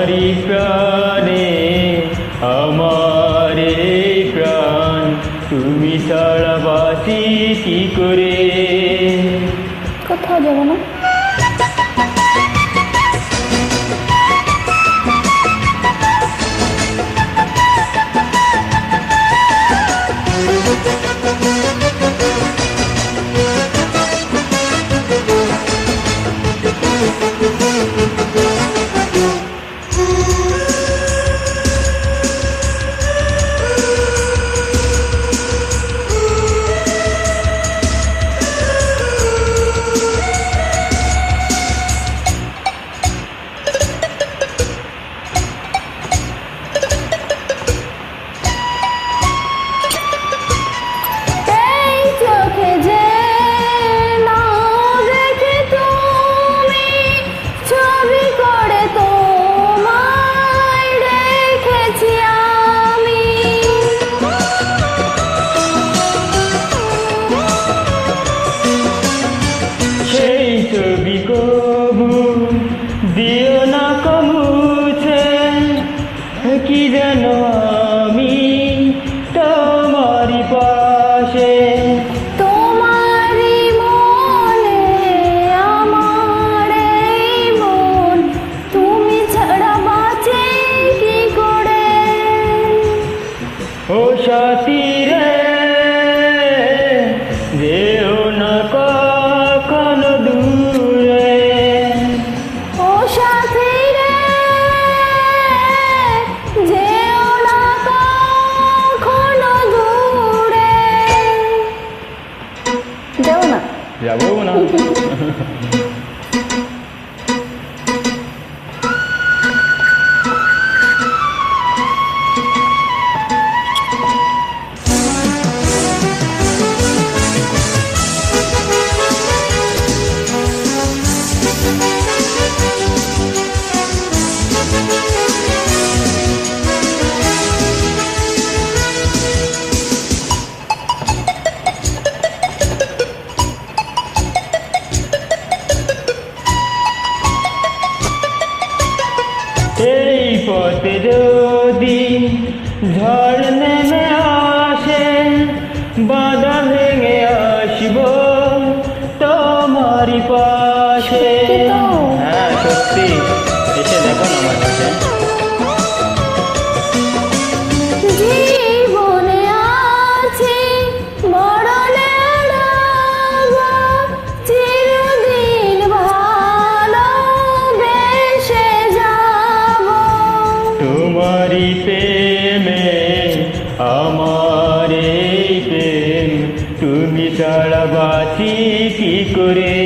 তোমারই প্রাণে আমার এই প্রাণ, তুমি ছাড়া বাঁচি কি করে। কোথাও যাবো না। ছবি কবু দিও না কমুছে, কি যেন আমি তোমারই পাশে। তোমারই মনে আমার এই মন, তুমি ছাড়া বাঁচে কি করে। ও সাথী রে, যেও না কখনো দূরে। ও সাথী রে, যেও না কখনো দূরে। যাও না। যাবো না। এই পথে যদি ঝড় নেমে আসে, বাধা ভেঙে আসব তোমারই পাশে। হ্যাঁ সত্যি, এসে দেখো না আমার কাছে। জীবনে আছি মরণের আগ, চিরদিন ভালোবেসে যাব। তোমারই প্রেমে আমার এই প্রেম, তুমি ছাড়া বাঁচি কি করে।